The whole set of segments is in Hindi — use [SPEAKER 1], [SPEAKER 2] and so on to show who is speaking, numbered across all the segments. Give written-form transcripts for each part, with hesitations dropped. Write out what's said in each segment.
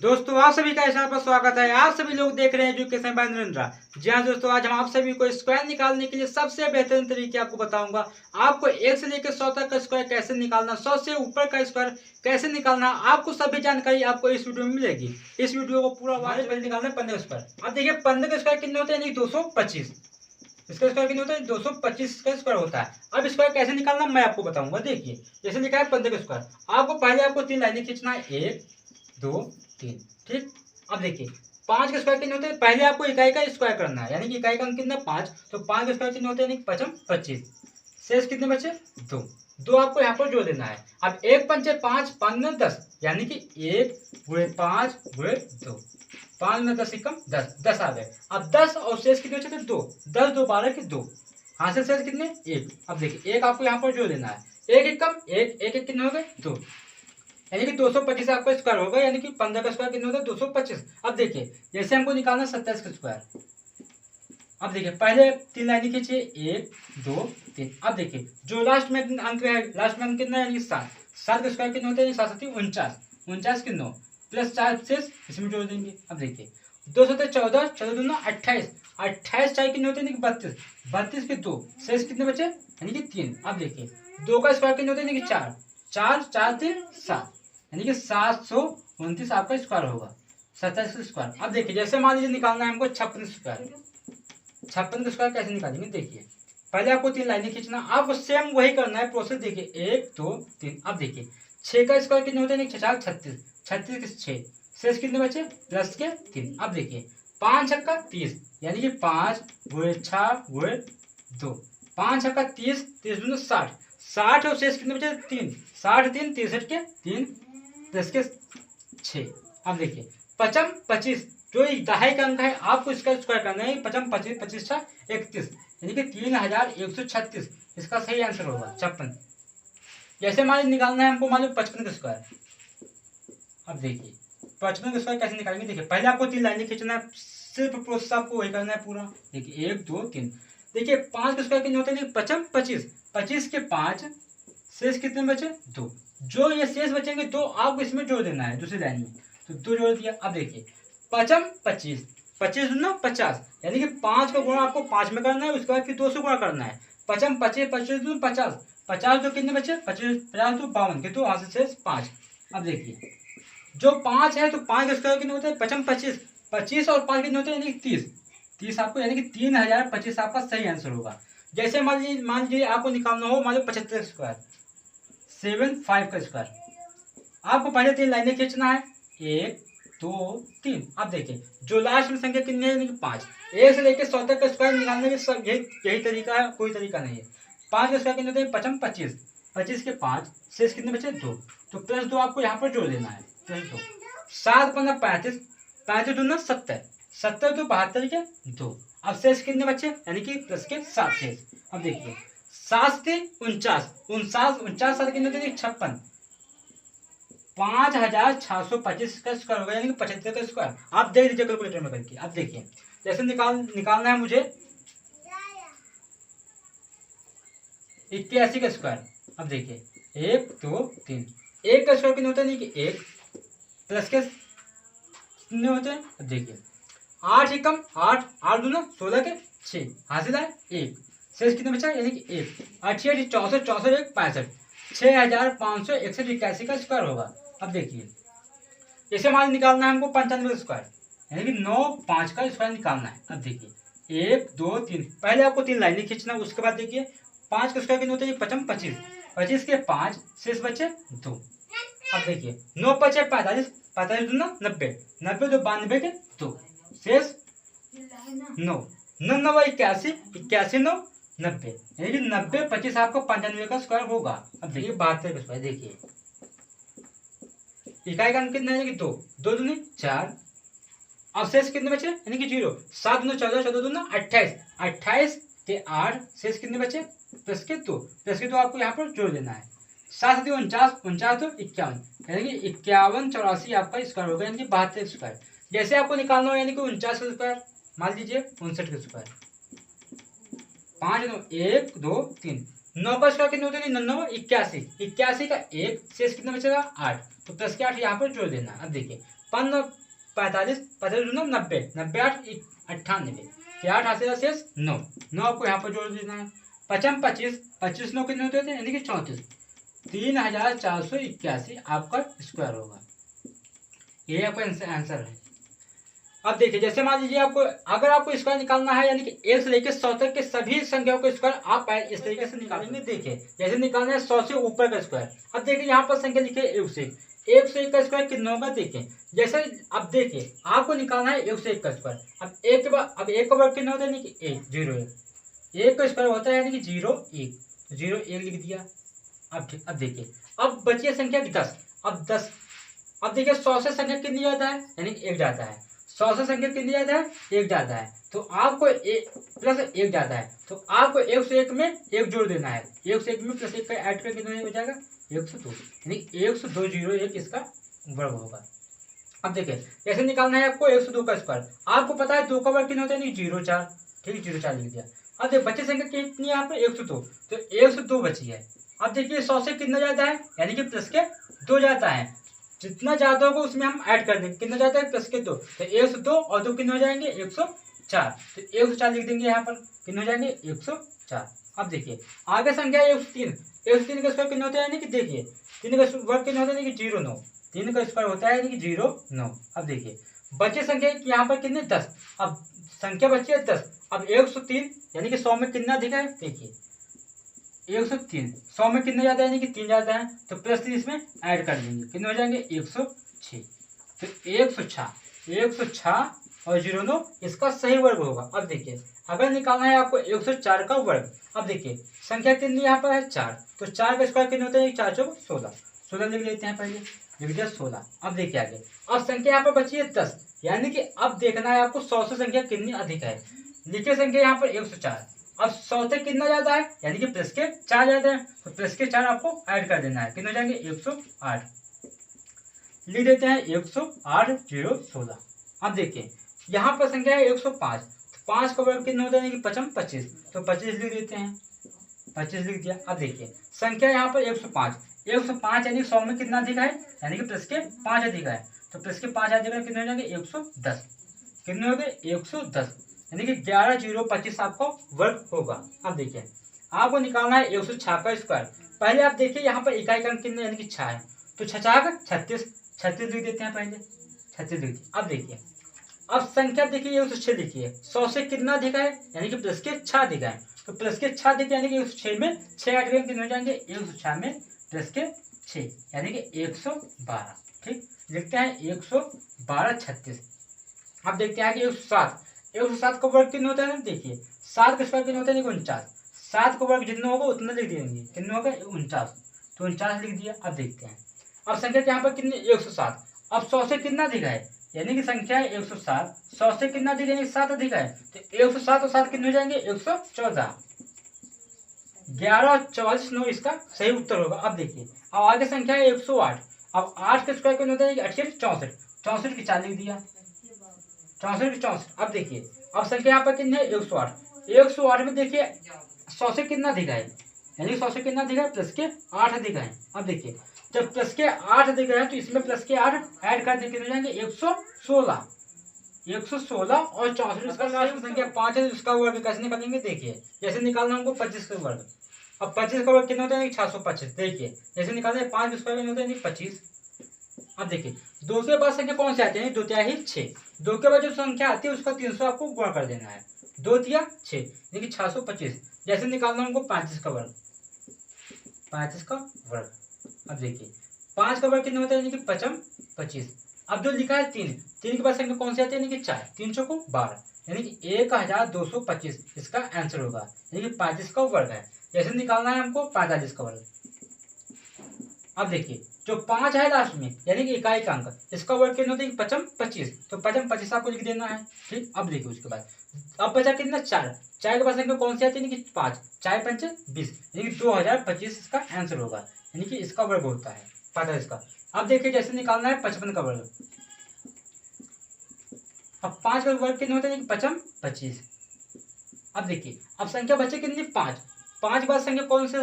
[SPEAKER 1] दोस्तों आप सभी का इस चैनल पर स्वागत है। आप सभी लोग देख रहे हैं एजुकेशन बाय नरेंद्र। जी हाँ दोस्तों, आज हम आप सभी को स्क्वायर निकालने के लिए सबसे बेहतरीन तरीके आपको बताऊंगा। आपको 1 से लेकर 100 तक का स्क्वायर कैसे निकालना, 100 से ऊपर का स्क्वायर कैसे निकालना, आपको सभी जानकारी आपको इस वीडियो में मिलेगी। इस वीडियो को पूरा पहले निकालना है 15 स्क्वायर। अब देखिए 15 के स्क्वायर कितने होते हैं, 225। इसका स्क्वायर कितने होता है, 225 का स्क्वायर होता है। अब स्क्वायर कैसे निकालना मैं आपको बताऊंगा। देखिए जैसे लिखा है 15 का स्क्वायर, आपको पहले आपको 3 लाइनें खींचना है, 1 2 3। ठीक। अब देखिए 5 के स्क्वायर कितने होते हैं, पहले आपको इकाई का स्क्वायर करना है, यानी कि इकाई का अंक कितना 5, तो 5 के स्क्वायर कितने होते हैं, यानी 5 25। शेष कितने बचे, 2। 2 आपको यहाँ पर जोड़ देना है। अब 1 पंचे 5, 5 में 10, यानी कि 1 गुणे 5 गुणे 2, 5 में 10 एकम 10, 10 आ गए। अब 10 और शेष कितने बचे थे, 2। 10 2 12 के 2, हासिल शेष कितने, 1। अब देखिए 1 आपको यहाँ पर जोड़ देना है, 1 एकम 1, 1 1 कितने हो गए, 2, यानी कि 225 आपका स्क्वायर होगा, यानी कि 15 का स्क्वायर कितना होता है, 225। अब देखिए जैसे हमको निकालना है 27 का स्क्वायर। अब देखिए पहले 3 लाइनें खींचिए, 1 2 3। अब देखिए जो लास्ट में अंक है, लास्ट में अंक कितना है, यानी 7। 7 का स्क्वायर कितना होता है, 7 7 49, 49 के 9 प्लस 4 शेष इसमें जोड़ देंगे। अब देखिए 2 7 14, 14 दूना 28, 28 चार कितने होते हैं, 32, 32 के 2 शेष कितने बचे, यानी कि 3। अब देखिए 2 का स्क्वायर कितने होते हैं, यानी कि 4, 4 4 3 7, यानी कि 729 आपका स्क्वायर होगा, 27 का स्क्वायर। अब देखिए जैसे मान लीजिए निकालना है हमको 56 स्क्वायर। 56 का स्क्वायर कैसे निकालेंगे, देखिए पहले आपको 3 लाइनें खींचना, आपको सेम वही करना है प्रोसेस। देखिए 1 2 3। अब देखिए 6 का स्क्वायर कितने होते हैं, 6 36, 36 के 6 शेष कितने बचे, प्लस के 3। अब देखिए 5 छक्का 30, यानी कि 5 गुणे 6 गुणे 2, 5 छक्का 30, 30 दूनी 60, 60 और शेष कितने बचे, 3, 60 3 63 के 3 प्लस के 6। अब देखिए 55 25, जो दहाई का अंक है आपको इसका स्क्वायर करना है, 55 25 25 31, यानी कि 3136। इसका सही आंसर होगा 56। जैसे मान लीजिए निकालना है हमको, मान लो 55 का स्क्वायर। अब देखिए 55 का स्क्वायर कैसे निकालेंगे, देखिए पहले आपको 3 लाइनें खींचना है, सिर्फ प्रोसेस आपको वही करना है पूरा। देखिए 1 2 3। देखिए 5 का स्क्वायर कितने होते हैं, 55 25, 25 के 5 शेष कितने बचे, 2। जो ये शेष बचेंगे 2 आपको इसमें जोड़ देना है दूसरी लाइन में, तो 2 जोड़ दिया। अब देखिए 55 25, 25 दूना 50, यानी कि 5 का गुणा आपको 5 में करना है, उसके बाद फिर 2 से गुणा करना है। 55 25 25 दूना 50, 50 जो कितने बचे, 25 50 तो 52 के, तो यहाँ से शेष 5। अब देखिए जो 5 है, तो 5 का स्क्वायर कितने होते हैं, 55 25, 25 और 5 कितने होते हैं, यानी कि 30, 30 आपको, यानी कि 3025 आपका सही आंसर होगा। जैसे मान लीजिए आपको निकालना हो, मान लो 75 स्क्वायर, 75 का स्क्वायर। आपको पहले 3 लाइनें खींचना है, 1 2 3। अब देखिए जो लास्ट में संख्या कितनी है, यानी कि 5। 1 से लेकर 100 तक का स्क्वायर निकालने के सब यही तरीका है, कोई तरीका नहीं है। 5 का स्क्वायर कितने होते हैं, 55 25, 25 के 5 शेष कितने बचे, 2। तो प्लस 2 आपको यहाँ पर जोड़ देना है, प्लस 2। 7 15 35, 35 दूना 70, 70 तो 72 के 2। अब शेष कितने बचे, यानी कि प्लस के 7 शेष। अब देखिए 7 से 49, 49 7 कितने होते हैं, 56, 5625 का स्क्वायर होगा, यानी कि 75 का स्क्वायर। आप देख लीजिए कैलकुलेटर में करके। अब देखिए जैसे निकालना है मुझे 81 का स्क्वायर। अब देखिए 1 2 3, 1 का स्क्वायर कितने होता है, नहीं कि 1 प्लस के कितने होते हैं। अब देखिए 8 एकम 8, 8 दूना 16 के 6, हासिल है 1, शेष कितने बचा, यानी कि 1। 88 64 64 1 65, 6561 81 का स्क्वायर होगा। अब देखिए जैसे मान निकालना है हमको 95 का स्क्वायर, यानी कि 9 5 का स्क्वायर निकालना है। अब देखिए 1 2 3, पहले आपको 3 लाइनें खींचना, उसके बाद देखिए 5 का स्क्वायर कितने होते हैं, 55 25, 25 के 5 शेष बचे 2। अब देखिए 9 5 45, 45 दूना 90, 90 तो 92 के 2 शेष 9, 9 9 81, 81 9 90, यानी कि 90 25 आपको 95 का स्क्वायर होगा। अब देखिए 72 का स्क्वायर, देखिए इकाई का अंक कितना है, 2, 2 दूनी 4, अब शेष कितने बचे, यानी कि 0। 7 दूना 14, 14 दूना 28, 28 के 8 शेष कितने बचे, प्लस के 2, प्लस के 2 आपको यहाँ पर जोड़ देना है। 7 7 49, 49 तो 51, यानी कि 51 84 आपका स्क्वायर होगा, यानी कि 72 स्क्वायर। जैसे आपको निकालना हो, यानी कि 49 का स्क्वायर, मान लीजिए 59 का स्क्वायर, 5 2 1 2 3, 9 का स्क्वायर कितना होता है? 9 81, 81 का एक शेष कितना बचेगा? 8। तो प्लस के 8 यहाँ पर जोड़ देना। अब देखिए 5 45, 45 9 90, 90 8 98 के 8 हाथ से शेष 9, 9 आपको यहाँ पर जोड़ देना है। 55 25, 25 9 कितने होते हैं? यानी कि 34, 3481 आपका स्क्वायर होगा। ये आपका आंसर है। अब देखिए जैसे मान लीजिए आपको अगर आपको स्क्वायर निकालना है यानी कि 1 से लेकर 100 तक के सभी संख्याओं का स्क्वायर आप इस तरीके से निकालेंगे। देखिए जैसे निकालना है 100 से ऊपर का स्क्वायर। अब देखिए यहाँ पर संख्या लिखिए 1 से 1 से 1 का स्क्वायर कितना होगा? देखिए जैसे अब देखिए आपको निकालना है 1 से 1 का स्क्वायर। अब 1 के बाद अब 1 का वर्ग कितना होता है? यानी कि 1 0 1 1 का स्क्वायर होता है यानी कि 0 1 0 1 लिख दिया। अब देखिए अब बची है संख्या 10। अब 10 अब देखिए 100 से संख्या कितनी जाता है? यानी कि 1 जाता है। 100 से संख्या कितनी जाता है? 1 जाता है। तो आपको प्लस 1 जाता है तो आपको 1 से 1 में 1 जोड़ देना है। 1 से 1 में प्लस 1 का ऐड करके कितना हो जाएगा? 102, यानी 10201 इसका वर्ग होगा। अब देखिए कैसे निकालना है आपको 102 का स्क्वायर। आपको पता है 2 का वर्ग कितना होता है? नहीं 04, ठीक 04 लिख दिया। अब देखिए बची संख्या कितनी है यहाँ पे? 102, तो 102 बची है। अब देखिए 100 से कितना जाता है? यानी कि प्लस के 2 जाता है। जितना ज्यादा होगा उसमें हम ऐड कर देंगे। कितना जाता है? प्लस के 2, तो 102 और 2 कितने हो जाएंगे? 104, तो 104 लिख देंगे यहाँ पर। कितने हो जाएंगे? 104। अब देखिए आगे संख्या 103, 103 का स्क्वायर कितना होता है? यानी कि देखिए 3 का वर्ग कितना होता है? यानी कि 09, 3 का स्क्वायर होता है यानी कि 09। अब देखिए बचे संख्या यहाँ पर कितने? 10। अब संख्या बची है 10। अब 103 यानी कि 100 में कितना अधिक है? देखिए 103 100 में कितना जाता है? यानी कि 3 जाता है, तो प्लस 3 इसमें ऐड कर देंगे। कितने हो जाएंगे? 106, तो 106 और 09 इसका सही वर्ग होगा। अब देखिए अगर निकालना है आपको 104 का वर्ग। अब देखिए संख्या कितनी यहाँ पर है? 4, तो 4 का स्क्वायर कितने होता है? 4 चौक 16, 16 लिख लेते हैं पहले, लिख दिया 16। अब देखिए आगे अब संख्या यहाँ पर बची है 10, यानी कि अब देखना है आपको 100 से संख्या कितनी अधिक है। लिखिए संख्या यहाँ पर 104। अब 100 से कितना ज्यादा है? यानी कि प्लस के 4 ज्यादा है, तो प्लस के 4 आपको ऐड कर देना है। कितने हो जाएंगे? 108 लिख देते हैं। 108 0 16। अब देखिए यहाँ पर संख्या है 105, तो 5 का वर्ग कितना होता है? यानी कि 5 25, तो 25 लिख देते हैं, 25 लिख दिया। अब देखिए संख्या यहाँ पर 105, 105 यानी 100 में कितना अधिक है? यानी कि प्लस के 5 अधिक है, तो प्लस के 5 अधिक है कितने हो जाएंगे? 110, कितने हो गए? 110, यानी कि 11 0 25 आपको वर्ग होगा। अब देखिए आपको निकालना है 106 का स्क्वायर। पहले आप देखिए यहाँ पर इकाई का अंक कितने? यानी कि 6 है, तो 6 36, 36 लिख देते हैं पहले, 36 लिख दिए। अब देखिए अब संख्या देखिए 106 लिखिए, 100 से कितना अधिक है? यानी कि प्लस के 6 अधिक है, तो प्लस के 6 अधिक यानी कि 106 में 6 ऐड करेंगे कितने हो जाएंगे? 106 में प्लस के 6 यानी कि 112, ठीक लिखते हैं 112 36। अब देखते हैं कि 107, 107 का वर्ग कितना होता है? देखिए 7 का स्क्वायर कितना होता है? 49, 7 का वर्ग जितना होगा उतना लिख देंगे। कितना होगा? 49, तो 49 लिख दिया। अब देखते हैं अब संख्या यहाँ पर कितनी? 107। अब 100 से कितना अधिक है? यानी कि संख्या है 107, 100 से कितना अधिक है? 7 अधिक है, तो 107 और 7 कितने हो जाएंगे? 114, 11 और 44 9 इसका सही उत्तर होगा। अब देखिए अब आगे संख्या है 108। अब 8 का स्क्वायर कितना होता है? 68 64, 64 की 4 लिख दिया, 64 की 64। अब देखिए अब संख्या यहाँ पर कितनी है? 108, 108 में देखिए 100 से कितना अधिक है? यानी 100 से कितना अधिक है? प्लस के 8 अधिक है। अब देखिए जब प्लस के 8 अधिक है तो इसमें प्लस के 8 ऐड कर देंगे हो जाएंगे 116, 116 और 64 इसका लास्ट संख्या 5 है, इसका वर्ग कैसे निकालेंगे? देखिए जैसे निकालना हमको 25 का वर्ग। अब 25 का वर्ग कितना होता है? 625। देखिए जैसे निकालना है 5 का वर्ग होता है 25। अब देखिए 2 के बाद संख्या कौन से आते हैं? 2 तिहाई 6, 2 के बाद जो संख्या आती है उसका 300 आपको गुणा कर देना है। 2 तिया 6 यानी कि 625। जैसे निकालना हमको 35 का वर्ग, 35 का वर्ग। अब देखिए 5 का वर्ग कितना होता है? यानी कि 5 25। अब जो लिखा है 3, 3 के बाद संख्या कौन सी आती है? यानी कि 4, 3 चौको 12, यानी कि 1225 इसका आंसर होगा, यानी कि 35 का वर्ग है। जैसे निकालना है हमको 45 का वर्ग। अब देखिए जो 5 है लास्ट में यानी कि इकाई का अंक, इसका वर्ग कितना होता है? 5 25, तो 5 25 आपको लिख देना है, ठीक। अब देखिए उसके बाद अब बचा कितना? 4, 4 के बाद संख्या कौन सी आती है? यानी कि 5, 4 5 20, यानी कि 2025 इसका आंसर होगा, यानी कि इसका वर्ग होता है 45 का। अब देखिए जैसे निकालना है 55 का वर्ग। अब 5 का वर्ग कितना होता है? 5 25। अब देखिए अब संख्या बचे कितनी? 5, 5 के बाद संख्या कौन सी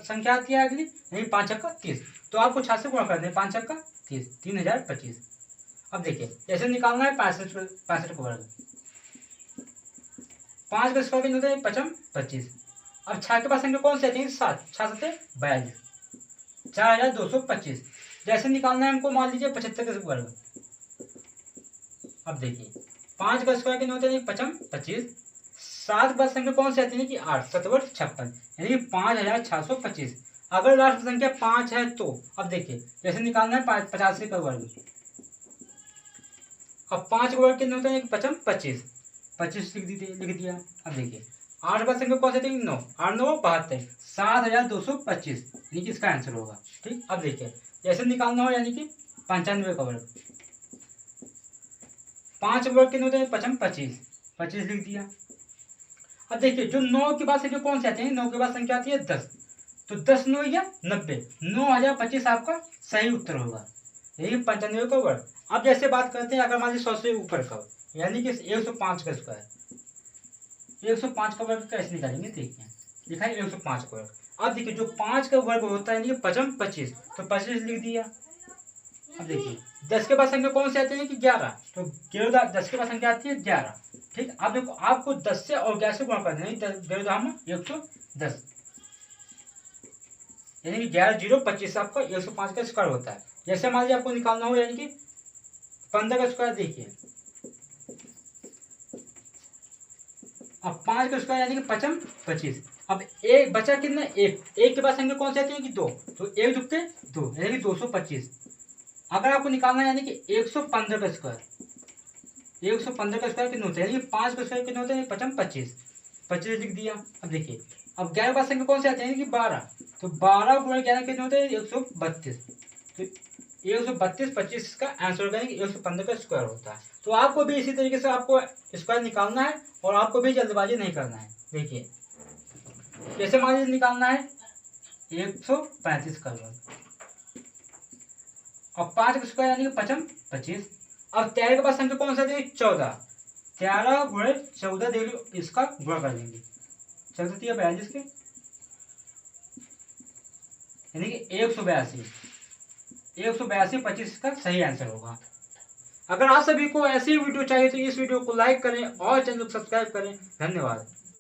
[SPEAKER 1] संख्या आती है अगली, नहीं 5 छक्का 30, तो आपको 6 से गुणा कर दें, 5 छक्का 30, 3025। अब देखिए ऐसे निकालना है 65 का वर्ग, 5 का स्क्वायर होता है 55 25। अब 6 के बाद संख्या कौन सी आती है 7, 6 7 42, 4225। जैसे निकालना है हमको, मान लीजिए 75 का वर्ग। अब देखिए 5 का स्क्वायर कितना होता है 55 25, 7 बाद संख्या कौन सी आती है कि 8, 7 वर्ग 56, यानी 5625। अगर लास्ट संख्या 5 है तो अब देखिए जैसे निकालना है 85 का वर्ग। अब 5 का वर्ग कितना होता है 55 25, 25 लिख दिया। अब देखिए 8 बाद संख्या कौन सी आती है 9, 8 9 72, 7225, यानी कि इसका आंसर होगा। ठीक, अब देखिए जैसे निकालना हो यानी कि 95 का वर्ग। 5 वर्ग कितने होते हैं 55 25, 25 लिख दिया। अब देखिए जो 9 के बाद संख्या कौन सी आती है, 9 के बाद संख्या आती है 10, तो 10 9 या 90, 9025 आपका सही उत्तर होगा, यही 95 का वर्ग। अब जैसे बात करते हैं अगर मान लीजिए 100 से ऊपर का, यानी कि 105 का स्क्वायर, 105 का वर्ग कैसे निकालेंगे, देखिए लिखा है 105 का वर्ग। अब देखिए जो 5 का वर्ग होता है 55 25, तो 25 लिख दिया। अब देखिए 10 के बाद संख्या कौन सी आती है कि 11, तो 10 के बाद संख्या आती है 11। ठीक, अब देखो आपको 10 से और 11 से गुणा करना है, 110, यानी कि 11 0 25 आपका 105 का स्क्वायर होता है। जैसे मान लीजिए आपको निकालना हो यानी कि 15 का स्क्वायर, देखिए अब 5 का स्क्वायर यानी कि 55 25। अब एक बचा कितना, एक के बाद संख्या कौन सी आती है कि 2, तो 1 दुक्के 2, यानी कि 225। अगर आपको निकालना है यानी कि 115 का स्क्वायर, 115 का स्क्वायर कितना होता है, यानी 5 का स्क्वायर कितना होता है 55 25, 25 लिख दिया। अब देखिए अब 11 बाद संख्या कौन से आते हैं कि 12, तो 12 गुणा 11 कितने होते हैं 132, तो 132 25 का आंसर होगा, 115 का स्क्वायर होता है। तो आपको भी इसी तरीके से आपको स्क्वायर निकालना है और आपको भी जल्दबाजी नहीं करना है। देखिए जैसे मान लीजिए निकालना है 135 का वर्ग, और 5 का स्क्वायर यानी कि 55 25। अब 13 के बाद संख्या कौन सा देंगे 14, 13 गुणे 14 दे लो, इसका गुणा कर देंगे 14 या 42 के, यानी कि 182, 182 25 का सही आंसर होगा। अगर आप सभी को ऐसी वीडियो चाहिए तो इस वीडियो को लाइक करें और चैनल को सब्सक्राइब करें। धन्यवाद।